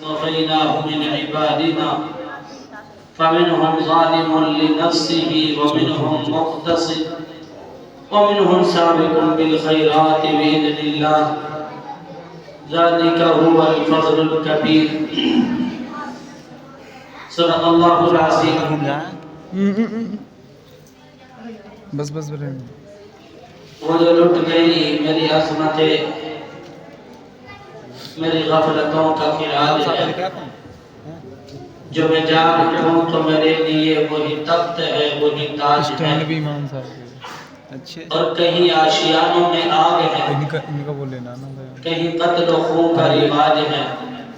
اصطفيناه من عبادنا فمنهم ظالم لنفسه ومنهم مقتصد ومنهم سابق بالخيرات بإذن الله ذلك هو الفضل الكبير صدق الله العظيم. بس بولے وہ جو لٹ گئی میری عظمتیں میری غفلتوں کا خیال ہے، جو میں جاگ اٹھوں تو میرے لیے وہی تخت ہے وہی تاج ہے، بھی امام صاحب اچھے اور کہیں آشیانوں میں آگ ہے، ان کا وہ لینا نا کہیں قتل و خون کا رواج ہے.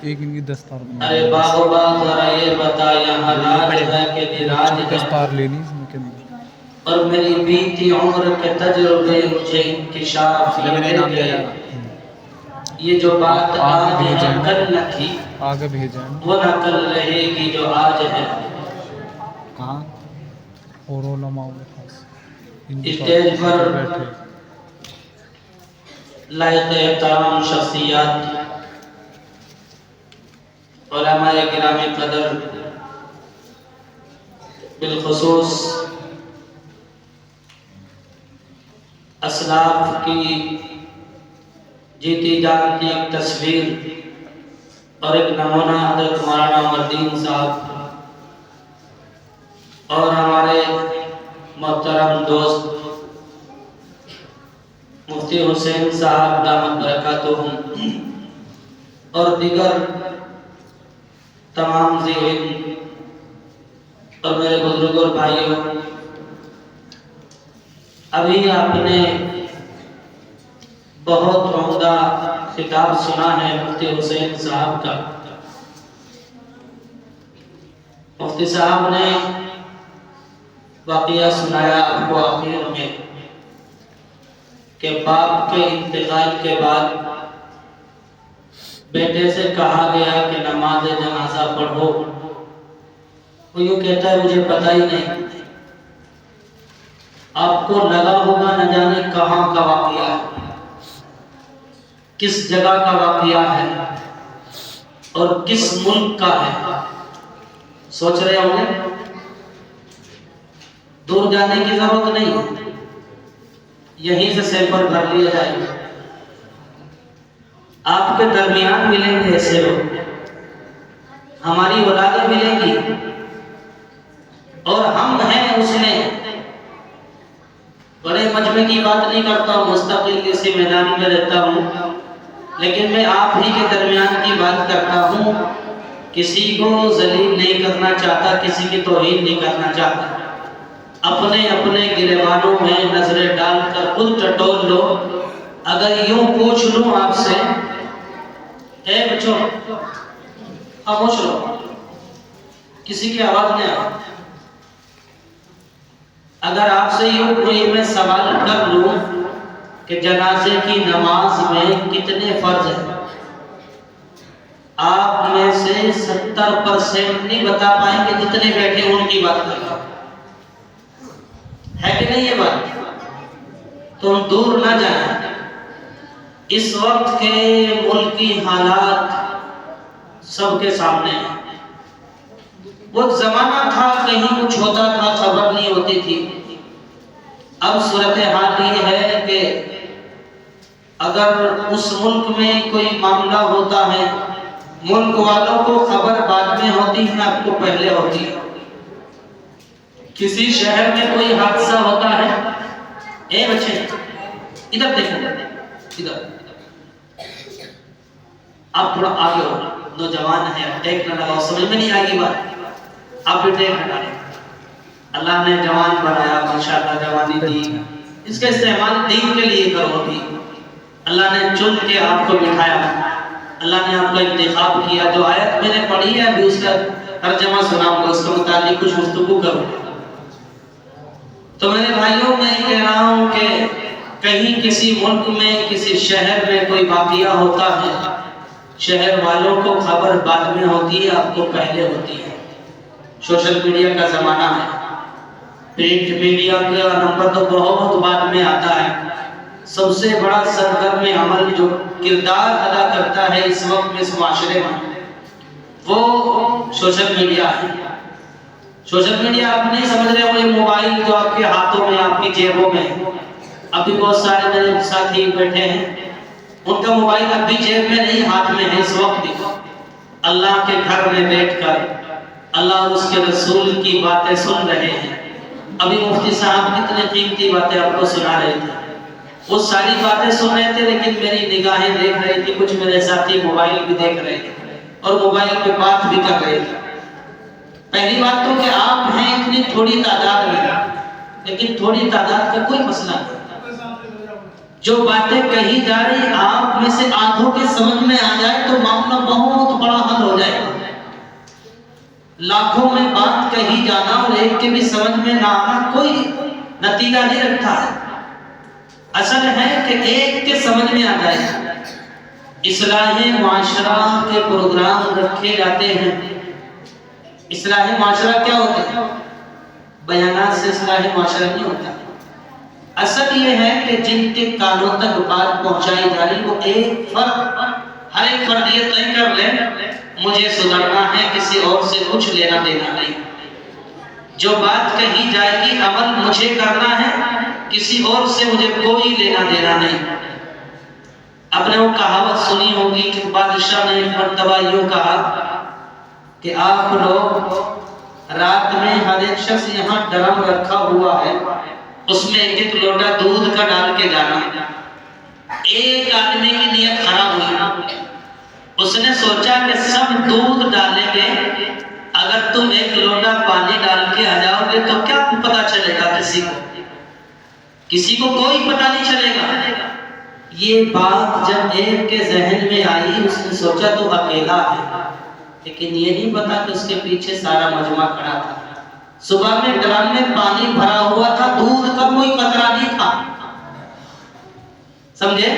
ایک ان کی دستار ارے باغ و باغ ذرا یہ بتا یہاں راج ہے کہ نراج ہے، دستار لینی اس میں کے اندر اور میری بیتی عمر کے تجربے مجھے انکشاف دیتے ہیں. یہ جو بات آج ہے کل نہ تھی آگے بھیجیں وہ نہ کل رہے گی جو آج ہے. کہاں اور علماء کے پاس اسٹیج پر بیٹھے لائق احترام شخصیات علماء کرام قدر، بالخصوص اسلاف کی جیتی جانتی ایک تصویر اور ایک نمونہ حضرت مولانا عمرالدین صاحب اور ہمارے محترم دوست مفتی حسین صاحب دامت برکاتہم اور دیگر تمام ذہن اور میرے بزرگ اور بھائیوں، ابھی آپ نے بہت عمدہ خطاب سنا ہے مفتی حسین صاحب کا. مفتی صاحب نے واقعہ سنایا آپ کو آخر میں کہ باپ کے انتقال کے بعد بیٹے سے کہا گیا کہ نماز جنازہ پڑھو. وہ یوں کہتا ہے مجھے پتہ ہی نہیں. آپ کو لگا ہوگا نہ جانے کہاں کا واقعہ ہے، کس جگہ کا واقعہ ہے اور کس ملک کا ہے. سوچ رہے ہوں گے دور جانے کی ضرورت نہیں، یہیں سے سیمپل بھر لیا جائے گا. آپ کے درمیان ملیں گے ایسے لوگ، ہماری اولادیں ملیں گی اور ہم ہیں اس میں. بڑے مجمع کی بات نہیں کرتا ہوں، مستقل کسی میدان میں رہتا ہوں، لیکن میں آپ ہی کے درمیان کی بات کرتا ہوں. کسی کو ذلیل نہیں کرنا چاہتا، کسی کی توہین نہیں کرنا چاہتا. اپنے اپنے گریبانوں میں نظریں ڈال کر خود ٹٹول لو. اگر یوں پوچھ لوں آپ سے، اے بچوں خاموش رہو، کسی کی آواز نہیں آ رہی. اگر آپ سے یوں کوئی میں سوال کر لوں کہ جنازے کی نماز میں کتنے فرض ہیں، آپ میں سے 70% نہیں بتا پائیں کہ جتنے بیٹھے ان کی بات کر رہا ہے کہ نہیں. یہ بات تو ہم دور نہ جائیں. اس وقت کے ملکی حالات سب کے سامنے ہیں. وہ زمانہ تھا کہیں کچھ ہوتا تھا خبر نہیں ہوتی تھی. اب صورتحال یہ ہے کہ اگر اس ملک میں کوئی معاملہ ہوتا ہے، ملک والوں کو خبر بعد میں ہوتی ہے، آپ کو پہلے ہوتی ہے. کسی شہر میں کوئی حادثہ ہوتا ہے، اے بچے ادھر دیکھو، ادھر آپ تھوڑا آگے ہو، نوجوان ہے، ٹیک نہ لگاؤ، سمجھ میں نہیں آئے گی بات، آپ بھی ٹیک ہٹا لیں. اللہ نے جوان بنایا، ماشاءاللہ جوانی دی، اس کا استعمال دین کے لیے کرو. بھی اللہ نے چن کے آپ کو بٹھایا، اللہ نے آپ کا انتخاب کیا. جو آیت میں نے پڑھی ہے ابھی اس کا ترجمہ سناؤں گا، اس کے متعلق کچھ گفتگو کروں. تو میرے بھائیوں میں کہہ رہا ہوں کہ کہیں کسی ملک میں کسی شہر میں کوئی واقعہ ہوتا ہے، شہر والوں کو خبر بعد میں ہوتی ہے، آپ کو پہلے ہوتی ہے. سوشل میڈیا کا زمانہ ہے، پرنٹ میڈیا کا نمبر تو بہت بعد میں آتا ہے. سب سے بڑا سرگرم عمل جو کردار ادا کرتا ہے اس وقت میں اس معاشرے میں، وہ سوشل میڈیا ہے. سوشل میڈیا آپ نہیں سمجھ رہے وہ یہ موبائل جو آپ کے ہاتھوں میں آپ کی جیبوں میں. ابھی بہت سارے میرے ساتھی بیٹھے ہیں ان کا موبائل اب بھی جیب میں نہیں ہاتھ میں ہے. اس وقت بھی اللہ کے گھر میں بیٹھ کر اللہ اور اس کے رسول کی باتیں سن رہے ہیں. ابھی مفتی صاحب کتنے قیمتی باتیں آپ کو سنا رہے تھے. وہ ساری باتیں سن رہے تھے لیکن میری نگاہیں دیکھ رہی تھی. کچھ میرے ساتھی موبائل بھی دیکھ رہے تھے اور موبائل پہ بات بھی کر رہے تھے. پہلی بات تو کہ آپ ہیں اتنی تھوڑی تعداد میں, لیکن تھوڑی تعداد کا کوئی مسئلہ نہیں. جو باتیں کہی جا رہی آپ میں سے آدھوں کے سمجھ میں آ جائے تو معاملہ بہت بڑا حل ہو جائے گا. لاکھوں میں بات کہی جانا اور ایک کے بھی سمجھ میں نہ آنا کوئی نتیجہ نہیں رکھتا ہے. اصل ہے کہ ایک کے سمجھ میں آ جائے. اصلاح معاشرہ کے پروگرام رکھے جاتے ہیں. اصلاح معاشرہ کیا ہوتا ہے؟ بیانات سے اصلاح معاشرہ نہیں ہوتا. اصل یہ ہے کہ جن کے کانوں تک بات پہنچائی جا رہی وہ ایک فرد, ہر ایک فرد یہ طے کر لے مجھے سدھرنا ہے, کسی اور سے کچھ لینا دینا نہیں. جو بات کہی جائے گی عمل مجھے کرنا ہے, کسی اور سے مجھے کوئی لینا دینا نہیں. آپ نے وہ کہاوت سنی ہوگی کہ بادشاہ نے ایک مرتبہ یوں کہا کہ آپ لوگ رات میں ہر ایک شخص یہاں ڈرم رکھا ہوا ہے, اس میں ایک ایک لوٹا دودھ کا ڈال کے جانا. ایک آدمی کی نیت خراب ہوئی, اس نے سوچا کہ سب دودھ ڈالیں گے, اگر تم ایک لوٹا پانی ڈال کے آ جاؤ گے تو کیا پتا چلے گا کسی کو کوئی پتا نہیں چلے گا. یہ بات جب ایک کے ذہن میں آئی اس نے سوچا تو اکیلا ہے, لیکن یہ نہیں پتا کہ اس کے پیچھے سارا مجمع کھڑا تھا. صبح میں ڈرم میں پانی بھرا ہوا تھا, دودھ کا کوئی قطرہ نہیں تھا. سمجھے؟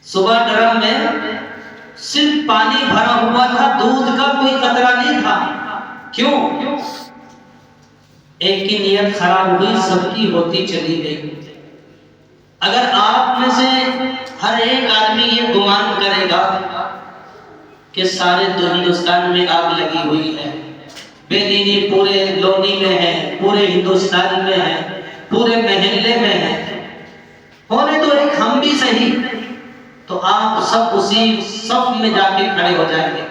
صبح ڈرم میں صرف پانی بھرا ہوا تھا, دودھ کا کوئی قطرہ نہیں تھا. کیوں؟ ایک کی نیت خراب ہوئی, سب کی ہوتی چلی گئی. اگر آپ میں سے ہر ایک آدمی یہ گمان کرے گا کہ سارے ہندوستان میں آگ لگی ہوئی ہے, بے دینی پورے لونی میں ہے, پورے ہندوستان میں ہے, پورے محلے میں ہے, ہونے تو ایک ہم بھی صحیح, تو آپ سب اسی صف میں جا کے کھڑے ہو جائیں گے.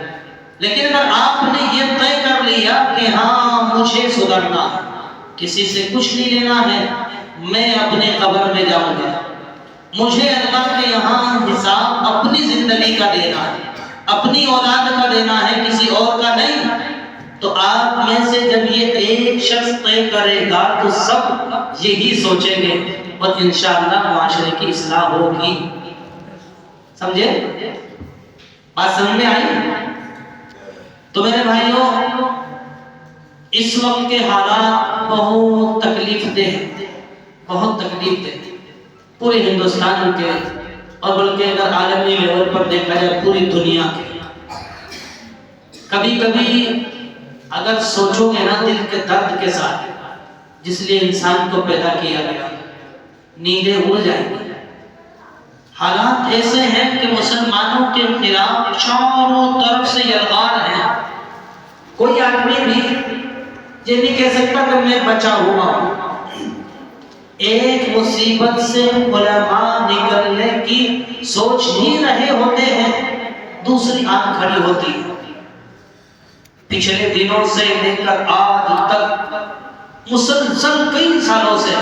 لیکن اگر آپ نے یہ طے کر لیا کہ ہاں مجھے سدھرنا, کسی سے کچھ نہیں لینا ہے, میں اپنے قبر میں جاؤں گا, مجھے اللہ کے یہاں حساب اپنی زندگی کا دینا ہے, اپنی اولاد کا دینا ہے, کسی اور کا نہیں, تو آپ میں سے جب یہ ایک شخص طے کرے گا تو سب یہی سوچیں گے اور انشاءاللہ معاشرے کی اصلاح ہوگی. سمجھے؟ بات سمجھ میں آئی؟ تو میرے بھائیوں, اس وقت کے حالات بہت تکلیف دہ ہیں, بہت تکلیف دہ پورے ہندوستان کے, اور بلکہ اگر عالمی لیول پر دیکھا جائے پوری دنیا کے. کبھی کبھی اگر سوچو گے نا دل کے درد کے ساتھ, جس لیے انسان کو پیدا کیا گیا, نیندیں اڑ جائیں گی. حالات ایسے ہیں کہ مسلمانوں کے خلاف چاروں طرف سے یلغار ہیں. کوئی آدمی بھی یہ نہیں کہہ سکتا کہ میں بچا ہوا ہوں. ایک مصیبت سے علماء نکلنے کی سوچ ہی رہے ہوتے ہیں, دوسری آنکھ کھڑی ہوتی ہے. پچھلے دنوں سے لے کر آج تک مسلسل کئی سالوں سے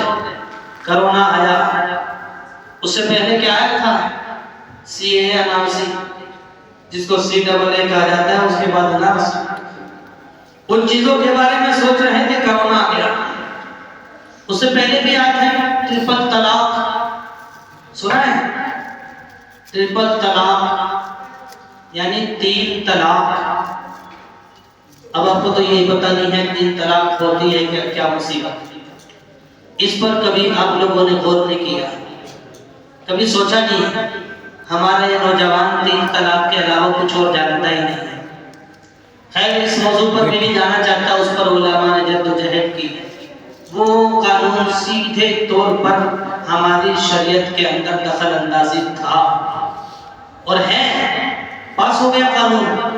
کرونا آیا, اس سے پہلے کیا آیا تھا CA انارسی, جس کو CAA کہا جاتا ہے, اس کے بعد انارسی. ان چیزوں کے بارے میں سوچ رہے تھے, کرونا آ گیا. اس سے پہلے بھی آیا تھا ٹرپل طلاق, سنا ہے؟ ٹرپل طلاق یعنی 3 طلاق. اب آپ کو تو یہی پتہ نہیں ہے 3 طلاق ہوتی ہے کہ کیا مصیبت. اس پر کبھی آپ لوگوں نے غور نہیں کیا, کبھی سوچا نہیں. ہمارے نوجوان 3 طلاق کے علاوہ کچھ اور جانتا ہی نہیں ہے. خیر, اس موضوع پر بھی نہیں جانا چاہتا, اس پر علماء نے جدوجہد کی. وہ قانون سیدھے طور پر ہماری شریعت کے اندر دخل اندازی تھا اور ہے, پاس ہو گیا قانون.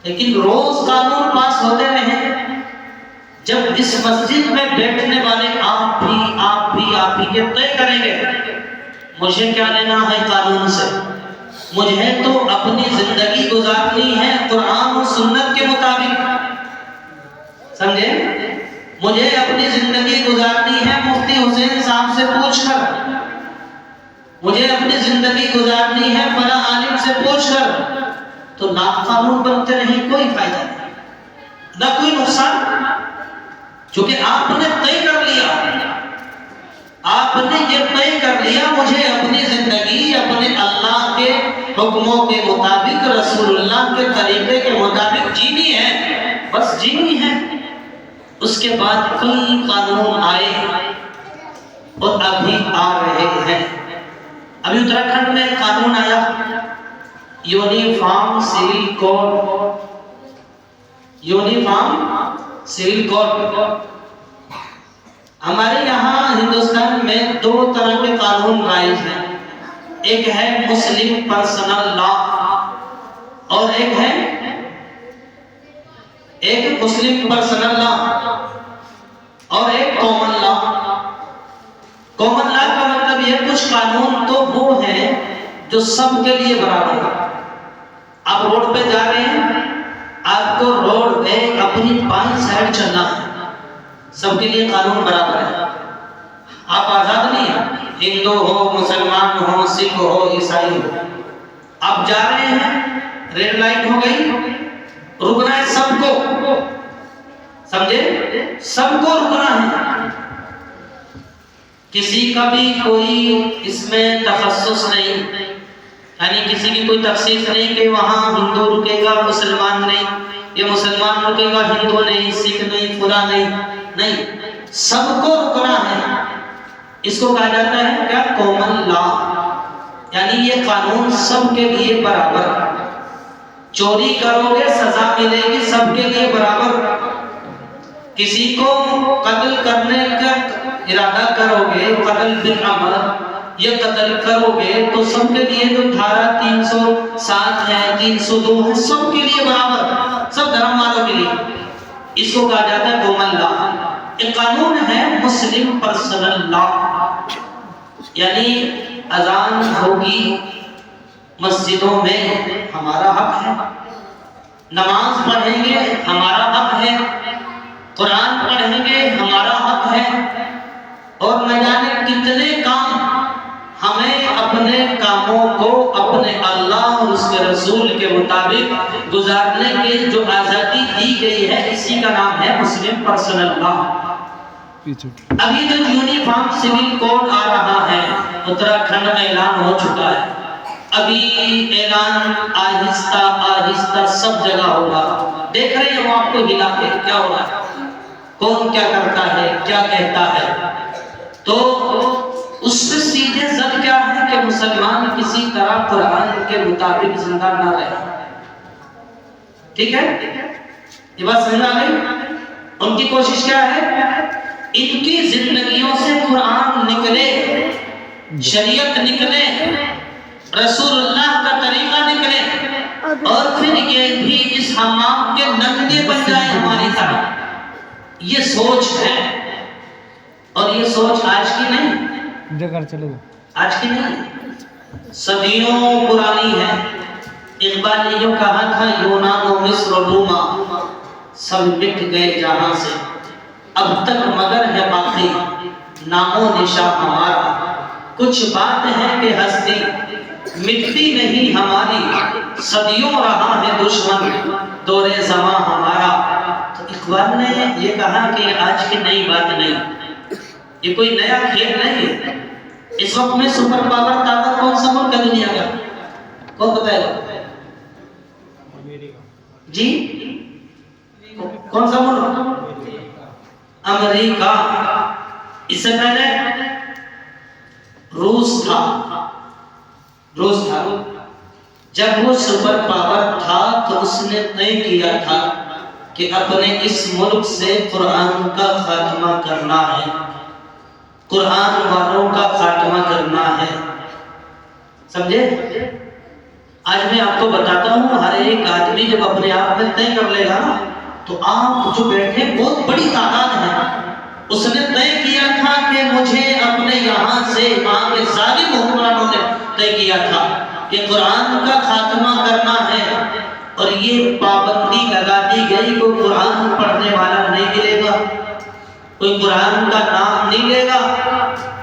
لیکن روز قانون پاس ہوتے رہے. جب اس مسجد میں بیٹھنے والے آپ بھی کے طے کریں گے مجھے کیا لینا ہے قانون سے، مجھے تو اپنی زندگی گزارنی ہے قرآن و سنت کے مطابق. سمجھے؟ مجھے اپنی زندگی گزارنی ہے مفتی حسین صاحب سے پوچھ کر، مجھے اپنی زندگی گزارنی ہے فلاں عالم سے پوچھ کر. تو نا قانون بنتے رہیں کوئی فائدہ نہیں، نہ کوئی نقصان. چونکہ آپ نے طے کر لیا، آپ نے یہ طے کر لیا مجھے اپنی زندگی اپنے اللہ کے حکموں کے مطابق رسول اللہ کے طریقے کے مطابق جینی ہے، بس جینی ہے. اس کے بعد کئی قانون آئے اور ابھی آ رہے ہیں. ابھی اتراکھنڈ میں قانون آیا uniform civil code. Uniform civil code. ہمارے یہاں ہندوستان میں 2 طرح کے قانون رائج ہیں. ایک ہے مسلم پرسنل لا اور ایک مسلم پرسنل لا اور ایک کامن لا. کامن لا کا مطلب یہ کچھ قانون تو وہ ہیں جو سب کے لیے برابر ہے. آپ روڈ پہ جا رہے ہیں، آپ کو روڈ پہ اپنی بائیں سائڈ چلنا ہے، سب کے لیے قانون برابر ہے. آپ آزاد نہیں ہیں، ہندو ہو مسلمان ہو سکھ ہو عیسائی ہو. آپ جا رہے ہیں، ریڈ لائٹ ہو گئی، رکنا ہے سب کو. سمجھے؟ سب کو رکنا ہے. کسی کا بھی کوئی اس میں تخصص نہیں، یعنی کسی کی کوئی تخصیص نہیں کہ وہاں ہندو رکے گا مسلمان نہیں، یہ مسلمان رکے گا ہندو نہیں، سکھ نہیں، فلاں نہیں. سب کو رکنا ہے. اس کو کہا جاتا ہے کیا؟ Common law. یعنی یہ قانون سب کے لیے برابر. چوری کرو گے سزا ملے گی سب کے لیے برابر. کسی کو قتل کرنے کا ارادہ کرو گے، قتل بالعمد، یہ قتل کرو گے تو سب کے لیے جو دھارا 307 ہے 302 ہے سب کے لیے برابر، سب دھرم والوں کے لیے. اس کو کہا جاتا ہے کامن لا. ایک قانون ہے مسلم پرسنل لا. یعنی اذان ہوگی مسجدوں میں ہمارا حق ہے، نماز پڑھیں گے ہمارا حق ہے، قرآن پڑھیں گے ہمارا حق ہے، اور نہ جانے کتنے کام ہمیں اپنے کاموں کو اپنے اللہ اور اس کے رسول کے مطابق گزارنے کی جو آزادی دی گئی ہے اسی کا نام ہے مسلم پرسنل لا. ابھی جو یونیفارم سول کوڈ آ رہا ہے اتراکھنڈ میں اعلان ہو چکا ہے. ابھی اعلان آہستہ آہستہ سب جگہ ہوگا. دیکھ رہے ہیں وہ آپ کو ہلا کے کیا ہو رہا ہے، کون کیا کرتا ہے، کیا کہتا ہے. تو اس سے سیدھے زد کیا ہے کہ مسلمان کسی طرح قرآن کے مطابق زندہ نہ رہے. ٹھیک ہے، یہ بات سمجھ آ گئی. ان کی کوشش کیا ہے؟ ان کی زندگیوں سے قرآن نکلے، شریعت نکلے، رسول اللہ کا طریقہ نکلے، اور پھر یہ بھی اس حمام کے ننگے بن جائے ہماری طرح. یہ سوچ ہے، اور یہ سوچ آج کی نہیں، آج کی نہیں، صدیوں پرانی ہے. اقبال نے جو کہا تھا یونان و مصر و روما سب مٹ گئے جہاں سے، اب تک مگر ہے باقی نام و نشاں ہمارا. کچھ بات ہے کہ ہستی مٹتی نہیں ہماری، صدیوں رہا ہے دشمن دور زمان ہمارا. تو اقبال نے یہ کہا کہ آج کی نئی بات نہیں، یہ کوئی نیا کھیل نہیں ہے. اس وقت میں سپر پاور طاقت کون سا ملک ہے دنیا کا؟ کون بتائے گا؟ جی کون سا ملک؟ امریکہ. اس سے پہلے روس تھا. جب وہ سپر پاور تھا تو اس نے طے کیا تھا کہ اپنے اس ملک سے قرآن کا خاتمہ کرنا ہے، قرآن والوں کا خاتمہ کرنا ہے. سمجھے؟ آج میں آپ کو بتاتا ہوں، ہر ایک آدمی جب اپنے آپ میں طے کر لے گا نا، تو آپ جو بیٹھے بہت بڑی تعداد ہے، اس نے طے کیا تھا کہ مجھے اپنے یہاں سے وہاں کے ظالم حکمرانوں نے طے کیا تھا کہ قرآن کا خاتمہ کرنا ہے، اور یہ پابندی لگا دی گئی کہ قرآن پڑھنے والا نہیں ملے گا، کوئی قرآن کا نام نہیں لے گا،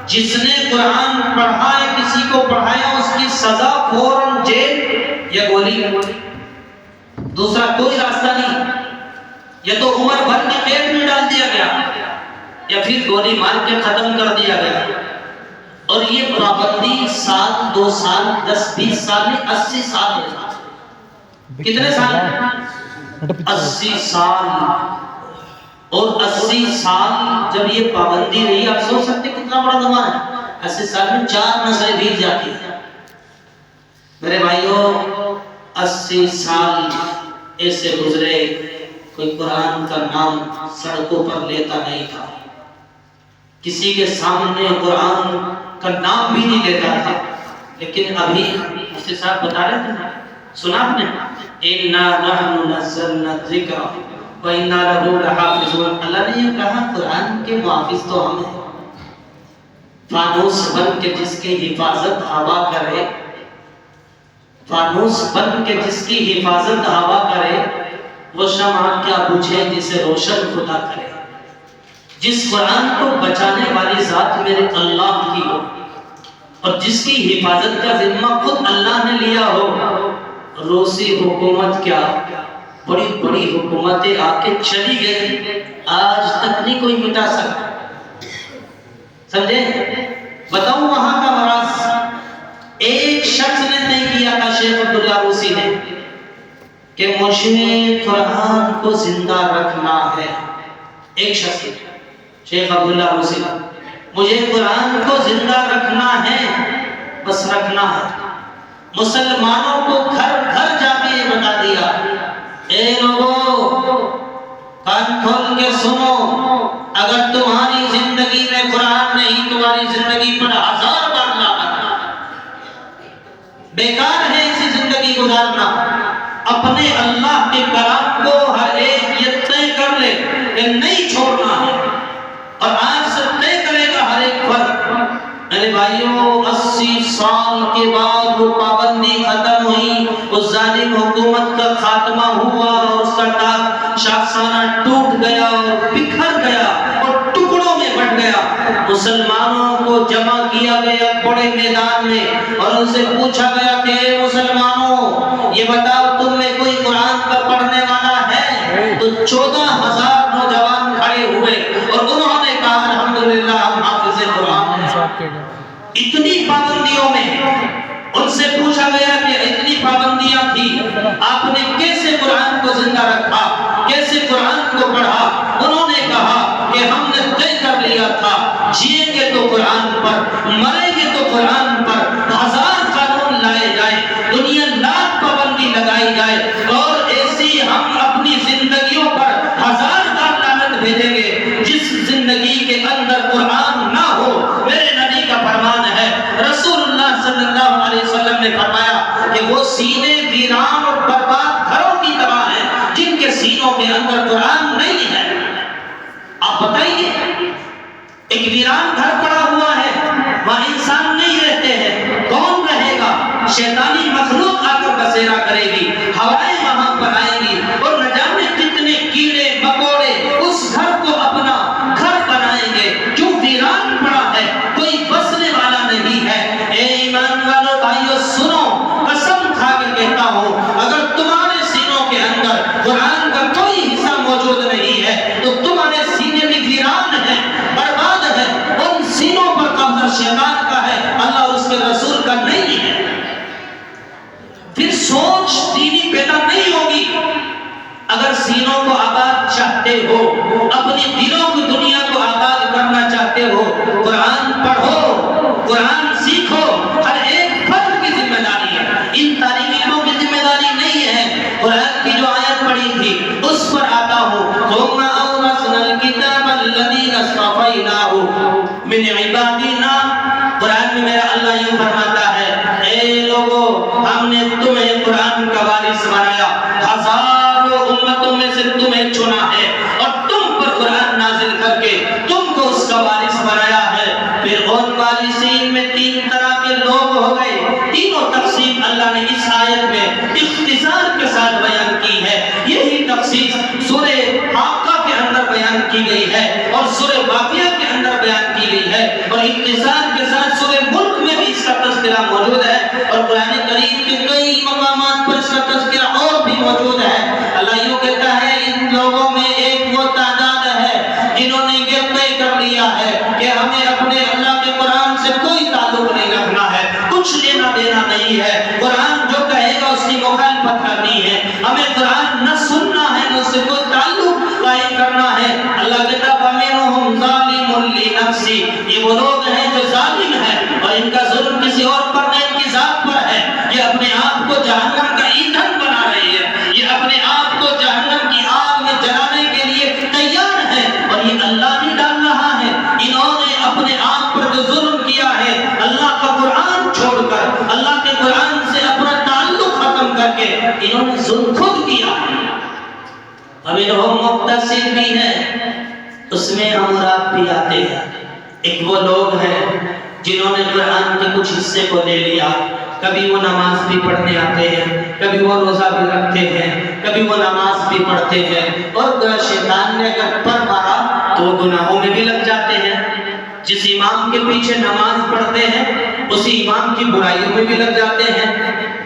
جس نے قرآن پڑھا ہے، کسی کو پڑھایا، اس کی سزا فوراً جیل یا گولی، دوسرا کوئی راستہ نہیں، یا تو عمر بھر کی قید میں ڈال دیا گیا یا پھر گولی مار کے ختم کر دیا گیا۔ اور یہ پابندی سال 2 سال 10 20 سال نہیں 80 سال ہے۔ کتنے سال؟ 80 سال۔ اور 80 سال جب یہ پابندی رہی، آپ سوچ سکتے کتنا بڑا زمانہ ہے۔ 80 سال میں 4 نسلیں بیت جاتی ہیں۔ میرے بھائیوں، 80 سال ایسے گزرے، کوئی قرآن کا نام سڑکوں پر لیتا نہیں تھا، کسی کے سامنے قرآن کا نام بھی نہیں لیتا تھا۔ لیکن ابھی اس کے ساتھ بتا رہے تھے، سنا آپ نے، اِنَّا نَحْنُ نَزَّلْنَا الذِّكْرَ وَإِنَّا لَهُ لَحَافِظُونَ۔ اللہ نے یہ کہا قرآن کے محافظ تو ہم ہیں، فانوس بن کے جس کی حفاظت ہوا کرے، فانوس بن کے جس کی حفاظت ہوا کرے، وہ شمع کیا بجھے جسے روشن خدا کرے۔ جس قرآن کو بچانے والی ذات میرے اللہ کی ہو، اور جس کی حفاظت کا ذمہ خود اللہ نے لیا ہو، روسی حکومت کیا، بڑی بڑی حکومتیں آ کے چلی گئی، آج تک نہیں کوئی مٹا سکتا۔ سمجھے؟ بتاؤں وہاں کا راز، ایک شخص نے طے کیا تھا، شیخ عبداللہ روسی نے، کہ مجھے قرآن کو زندہ رکھنا ہے۔ ایک شخص، شیخ عبداللہ روسی، مجھے قرآن کو زندہ رکھنا ہے، بس رکھنا ہے۔ مسلمانوں کو گھر گھر جا کے یہ بتا دیا، اے لوگو کان کھول کے سنو، اگر تمہاری زندگی میں قرآن نہیں، تمہاری زندگی پر 1000 بار لعنت، بیکار ہے اسی زندگی گزارنا۔ اپنے اللہ کے کلام کو ہر ایک یہ طے کر لے کہ نہیں چھوڑنا ہے، اور آج سے طے کرے گا ہر ایک فرد۔ میرے بھائیوں، 80 سال کے بعد وہ پابندی ختم ہوئی، اس ظالم حکومت کا خاتمہ ہوا، اور اس کا تاج شاخسانہ ٹوٹ گیا اور بکھر گیا اور ٹکڑوں میں بٹ گیا۔ مسلمانوں کو جمع کیا گیا بڑے میدان میں، اور ان سے پوچھا گیا کہ اے مسلمانوں، یہ بتاؤ تم میں کوئی قرآن کا پڑھنے والا ہے؟ تو 14,000 نوجوان کھڑے ہوئے اور انہوں نے کہا الحمدللہ ہم حافظ قرآن ہیں۔ اتنی پابندیوں میں ان سے پوچھا گیا کہ اتنی پابندیاں تھی، آپ نے کیسے قرآن کو زندہ رکھا، کیسے قرآن کو پڑھا؟ انہوں نے کہا کہ ہم نے طے کر لیا تھا، جیئیں گے تو قرآن پر، مریں گے تو قرآن پر، 1000 قانون لائے جائیں، دنیا لاکھ پابندی لگائی جائے، اور ایسی ہم اپنی زندگیوں پر 1000 بار لعنت بھیجیں گے جس زندگی کے اندر قرآن نہ ہو۔ میرے نبی کا فرمان ہے، رسول اللہ صلی اللہ علیہ وسلم نے فرمایا کہ وہ سینے ویران اور برباد گھروں کی طرح ہیں جن کے سینوں کے اندر قرآن نہیں ہے۔ آپ بتائیے، ایک ویران گھر پڑا ہوا ہے، وہاں انسان نہیں رہتے ہیں، کون رہے گا؟ شیطانی مخلوق آ کر بسیرا کرے گی، ہوائیں وہاں پر آئیں گی، اور نہ جانے کتنے کیڑے مکوڑے اس گھر کو اپنا گھر بنائیں گے، جو ویران پڑا ہے، کوئی بسنے والا نہیں ہے۔ اے ایمان والو بھائیو سنو، قسم کھا کے کہتا ہوں، اگر تمہارے سینوں کے اندر قرآن کا کوئی حصہ موجود نہیں ہے تو تمہارے سینے بھی ویران ہیں، برباد ہے، ان سینوں پر قبضہ شیطان کا ہے، اللہ اور اس کے رسول کا نہیں ہے۔ پھر سوچ دینی پیدا نہیں ہوگی۔ اگر سینوں کو آباد چاہتے ہو، اپنی دلوں کی دنیا کو آباد کرنا چاہتے ہو، قرآن پڑھو، قرآن سیکھو، ہر ایک فرد کی ذمہ داری ہے، ان تعلیمی علموں کی ذمہ داری نہیں ہے۔ قرآن کی جو آیت پڑھی تھی اس پر آتا ہوں، ثم اورثنا الکتاب الذین اصطفیناہ من عبادنا۔ قرآن میں میرا اللہ یہ فرماتا ہے، اے لوگو ہم نے تمہیں امتوں میں سے تمہیں چنا ہے اور تم پر قرآن نازل کر کے تم کو اس کا وارث بنایا ہے۔ پھر ان وارثین میں تین طرح کے لوگ ہو گئے، تینوں تقسیم اللہ نے اس آیت میں اختصار کے ساتھ بیان کی ہے۔ یہی تقسیم سورہ حاقہ کے اندر بیان کی گئی ہے اور سورہ واقعہ کے اندر بیان کی گئی ہے، اور اختصار کے ساتھ سورہ ملک میں بھی اس کا تذکرہ موجود ہے، اور قرآن کریم کے کئی مقامات پر اس کا تذکرہ اور بھی موجود ہے۔ اللہ یوں کہتا ہے ان لوگوں میں ایک وہ تعداد ہے جنہوں نے یہ طے کر لیا ہے کہ ہمیں اپنے اللہ کے قرآن سے کوئی تعلق نہیں رکھنا ہے، کچھ لینا دینا نہیں ہے، قرآن جو کہے گا اس کی مخالفت کرنی ہے، ہمیں قرآن نہ سننا ہے نہ اس سے کوئی تعلق قائم کرنا ہے۔ اللہ کہتا ہے وَمِنْهُمْ ظَالِمٌ لِنَفْسِهِ، یہ وہ لوگ ہیں جو ظالم ہیں اور ان کا ظلم کسی اور پر نہیں، ان کی ذات پر ہے، یہ اپنے آپ کو جہنم کا ایندھن بنا رہی ہے، یہ اپنے آپ کو جہنم کی آگ میں جلانے کے لیے تیار ہے، اور یہ اللہ نہیں ڈال رہا ہے۔ انہوں نے اپنے آپ پر جو ظلم کیا ہے، اللہ کا قرآن چھوڑ کر، اللہ کے قرآن سے اپنا تعلق ختم کر کے انہوں نے ظلم خود کیا ہے۔ ابھی وہ مقتصد بھی ہے، اس میں ہم اور آپ بھی آتے ہیں۔ ایک وہ لوگ ہیں جنہوں نے قرآن کے کچھ حصے کو لے لیا، کبھی وہ نماز بھی پڑھنے آتے ہیں، کبھی وہ روزہ بھی رکھتے ہیں، کبھی وہ نماز بھی پڑھتے ہیں، اور شیطان نے اگر پر مارا تو وہ گناہوں میں بھی لگ جاتے ہیں۔ جس امام کے پیچھے نماز پڑھتے ہیں اسی امام کی برائیوں میں بھی لگ جاتے ہیں۔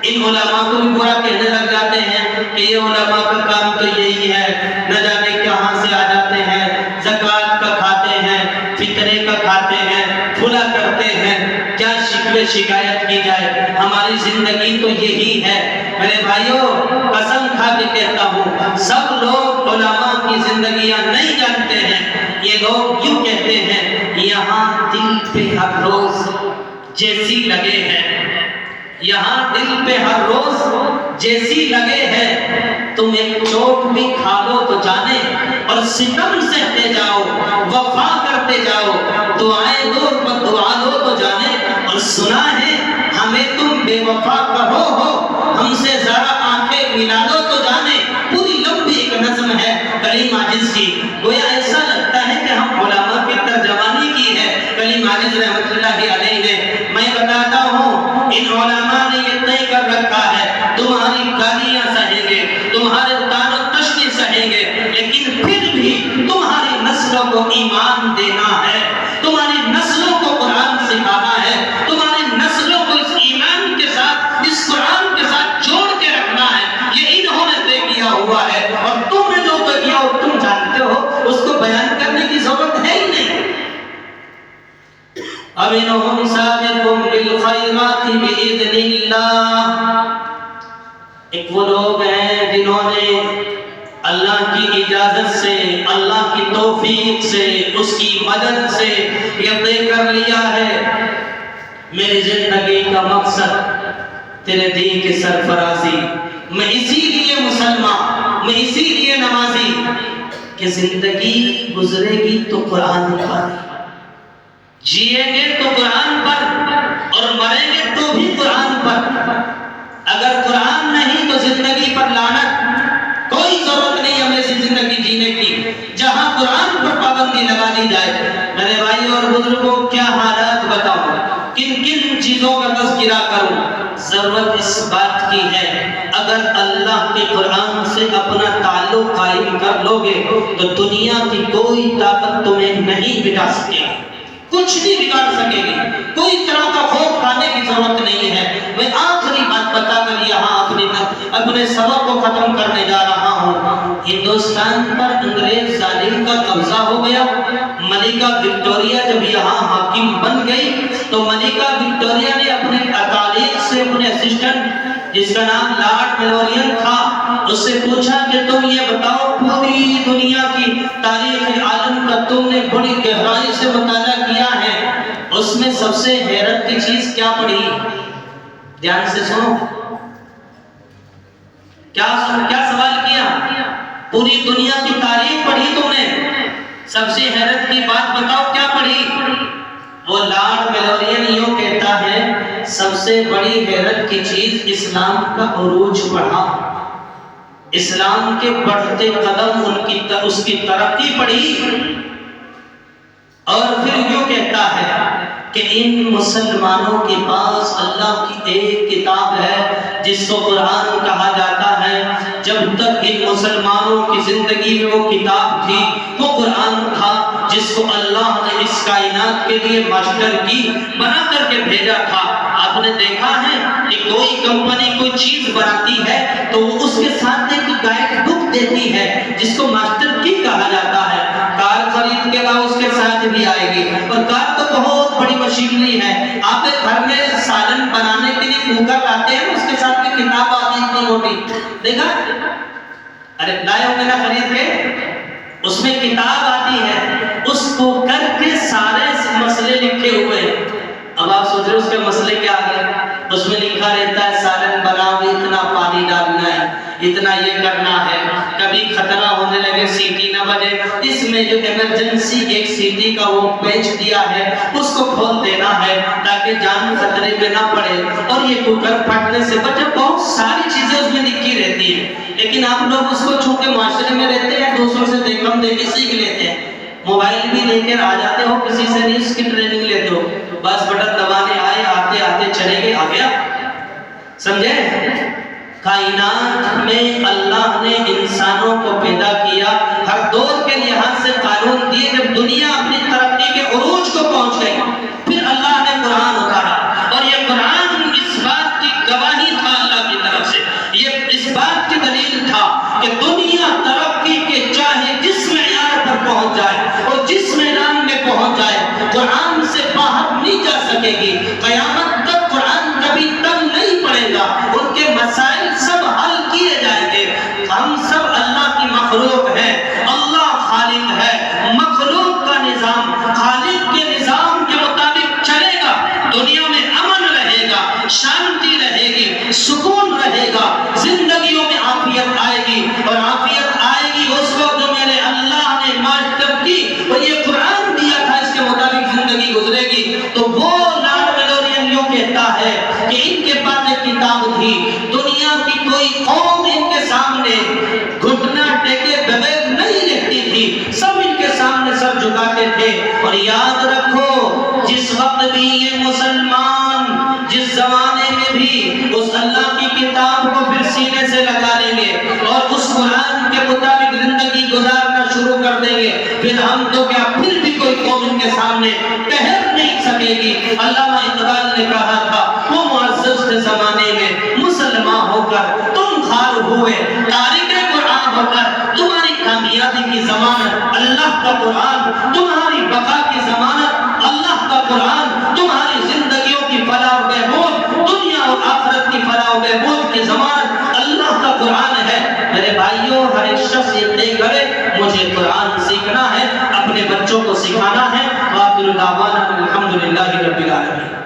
ان علماء کو بھی برا کہنے لگ جاتے ہیں کہ یہ علماء کا کام تو یہی ہے، نہ جانے کہاں سے آ جاتے ہیں، زکوٰۃ کا کھاتے ہیں، فطرے کا کھاتے ہیں، کھلا کرتے ہیں، کیا شکوے شکایت کی جائے، ہماری زندگی تو یہی ہے۔ میرے بھائیوں قسم کھا کے کہتا ہوں سب لوگ علماء کی زندگیاں نہیں جانتے ہیں۔ یہ لوگ یوں کہتے ہیں یہاں دل پہ ہر روز جیسی لگے ہیں، یہاں دل پہ ہر روز جیسی لگے ہے، تم ایک چوٹ بھی کھا لو تو جانے، اور ستم سہتے جاؤ، وفا کرتے جاؤ، دعائیں دو دعا دو تو جانے، اور سنا ہے ہمیں تم بے وفا کہو ہو، ہم سے ذرا آنکھیں ملا دو تو جانے۔ پوری لمبی ایک نظم ہے کلیم عاجز کی، گویا ایسا لگتا ہے کہ ہم علماء کی ترجمانی کی ہے کلیم عاجز رحمۃ اللہ علیہ نے۔ میں بتاتا ہوں ان علماء نے یہ طے کر رکھا ہے تمہاری گالیاں سہیں گے، تمہارے طعن و تشنیع سہیں گے، لیکن پھر بھی تمہاری نسلوں کو ایمان دینا ہے، تمہاری نسلوں کو قرآن سکھانا ہے، تمہاری نسلوں کو اس ایمان کے ساتھ، اس قرآن کے ساتھ جوڑ کے رکھنا ہے۔ یہ انہوں نے طے کیا ہوا ہے، اور تم نے جو طے کیا ہو تم جانتے ہو، اس کو بیان کرنے کی ضرورت ہے ہی نہیں۔ أَمِنْهُمْ سَابِقٌ بِالْخَيْرَاتِ بِإِذْنِ اللَّهِ، ایک وہ لوگ ہیں جنہوں نے اللہ کی اجازت سے، اللہ کی توفیق سے، اس کی مدد سے یہ طے کر لیا ہے میری زندگی کا مقصد تیرے دین کی سرفرازی، میں اسی لیے مسلمان، میں اسی لیے نمازی، کہ زندگی گزرے گی تو قرآن پر، جیئیں گے تو قرآن پر، اور مریں گے تو بھی قرآن پر۔ اگر قرآن نہیں تو زندگی پر لعنت، کوئی ضرورت نہیں ہمیں زندگی جینے کی جہاں قرآن پر پابندی لگا دی جائے۔ میرے بھائی اور بزرگوں کیا حالات بتاؤں، کن کن چیزوں کا تذکرہ کروں، ضرورت اس بات کی ہے اگر اللہ کے قرآن سے اپنا تعلق قائم کر لو گے تو دنیا کی کوئی طاقت تمہیں نہیں بگاڑ سکے گی، کچھ نہیں بگاڑ سکے گی، کوئی طرح کا خوف کھانے کی ضرورت نہیں ہے۔ میں آخری بات بتا کر یہاں اپنے سبق کو ختم کرنے جا رہا ہوں۔ ہندوستان پر انگریز ظالم کا قبضہ ہو گیا، ملکہ وکٹوریہ جب یہاں حاکم بن گئی تو ملکہ وکٹوریہ نے اپنے اکالق سے، اپنے اسسٹنٹ جس کا نام لارڈ میلورین تھا، اس سے پوچھا کہ تم یہ بتاؤ پوری دنیا کی تاریخ عالم کا تم نے بڑی گہرائی سے مطالعہ کیا ہے، اس میں سب سے حیرت کی چیز کیا پڑھی؟ دھیان سے سنو، کیا سوال کیا؟ پوری دنیا کی تاریخ پڑھی تم نے، سب سے حیرت کی بات بتاؤ کیا پڑھی؟ وہ لارڈ میلورین یوں کہتا ہے سب سے بڑی حیرت کی چیز اسلام کا عروج پڑھا۔ اسلام کے بڑھتے قدم اس کی ترقی پڑھی، اور پھر یوں کہتا ہے کہ ان مسلمانوں کے پاس اللہ کی ایک کتاب ہے جس کو قرآن کہا جاتا ہے۔ جب تک ان مسلمانوں کی زندگی میں وہ کتاب تھی، وہ قرآن تھا جس کو اللہ نے اس کائنات کے لیے ماسٹر کی بنا کر کے بھیجا تھا۔ آپ نے دیکھا ہے کہ کوئی کمپنی کوئی چیز بناتی ہے تو وہ اس کے ساتھ ایک گائیڈ بک دیتی ہے جس کو ماسٹر کی کہا جاتا ہے۔ کار خرید کے بعد اس کے ساتھ بھی آئے گی، اور کار تو بہت بڑی مشینری ہے، آپ گھر میں سالن بنانے کے لیے کوکر لاتے ہیں، اس کے ساتھ بھی کتاب آتی ہے اتنی موٹی، دیکھا؟ ارے لائے ہوں گے نا خرید کے، اس میں کتاب آتی ہے، اس کوکر کے سارے مسئلے لکھے ہوئے ہیں۔ اب آپ سوچ رہے اس کے مسئلے کیا آ گئے؟ اس میں لکھا رہتا ہے سالن بناؤ اتنا پانی ڈالنا ہے، اتنا یہ کرنا ہے، کبھی خطرہ ہونے لگے سیٹی نہ بجے، اس میں جو ایمرجنسی ایک سیٹی کا وہ پیچ دیا ہے اس کو کھول دینا ہے تاکہ جان خطرے میں نہ پڑے، اور یہ کوکر پھٹنے سے بچے۔ بہت ساری چیزیں اس میں لکھی رہتی ہیں، لیکن آپ لوگ اس کو چونکہ معاشرے میں رہتے ہیں دوسروں سے دیکھ کے سیکھ لیتے ہیں۔ موبائل بھی لے کر آ جاتے ہو، کسی سے نہیں اس کی ٹریننگ لیتے ہو، بس بٹن دبانے آئے، آتے آتے چلے گئے، آ گیا، سمجھے؟ کائنات میں اللہ نے انسانوں کو پیدا کیا، ہر دور کے لحاظ سے قانون دیے۔ جب دنیا اپنی ترقی کے عروج کو پہنچ گئی، پھر اللہ نے قرآن اتارا، اور یہ قرآن اس بات کی گواہی تھا اللہ کی طرف سے، یہ اس بات کی دلیل تھا کہ دنیا ترقی کے چاہے جس معیار پر پہنچ جائے اور جس میدان میں پہنچ جائے، قرآن سے باہر نہیں جا سکے گی۔ قیامت تک قرآن کبھی تنگ نہیں پڑے گا، ان کے مسائل سب حل کیے جائیں گے۔ ہم سب اللہ کی مخلوق ہیں، اللہ خالق ہے، مخلوق کا نظام خالق کے نظام کے مطابق چلے گا، دنیا میں امن رہے گا، شانتی رہے گی، سکون رہے گا، زندگیوں میں عافیت آئے گی، اور عافیت آئے گی اس کو جو میرے اللہ نے ماسٹر کی اور یہ قرآن دیا تھا اس کے مطابق زندگی گزرے گی۔ تو وہ لارڈ میلونین یوں کہتا ہے کہ ان کے پاس ایک کتاب تھی، دنیا کی کوئی قوم ان کے سامنے گھٹنا ٹیکے بغیر نہیں رہتی تھی، سب ان کے سامنے سر جھکاتے تھے۔ اور یاد رکھو جس وقت بھی یہ مسلمان جس زمانے میں بھی اس اللہ کی کتاب کو پھر سینے سے لگا لیں گے اور اس قرآن کے مطابق زندگی گزارنا شروع کر دیں گے، پھر ہم تو کیا پھر بھی کوئی قوم ان کے سامنے ٹہر نہیں سکے گی۔ علامہ اقبال نے کہا تھا وہ معزز تھے زمانے میں مسلمان ہو کر تم خار ہوئے، تارک قرآن ہو کر تمہاری کامیابی کی ضمانت اللہ کا قرآن، تمہاری بقا کی ضمانت اللہ کا قرآن، تمہاری زندگیوں کی فلاح و بہبود، دنیا اور آخرت کی فلاح و بہبود کی ضمانت اللہ کا قرآن ہے۔ میرے بھائیوں، ہر ایک شخص یہ طے کرے مجھے قرآن سیکھنا ہے، اپنے بچوں کو سکھانا ہے۔ وآخر دعوانا الحمدللہ رب العالمین۔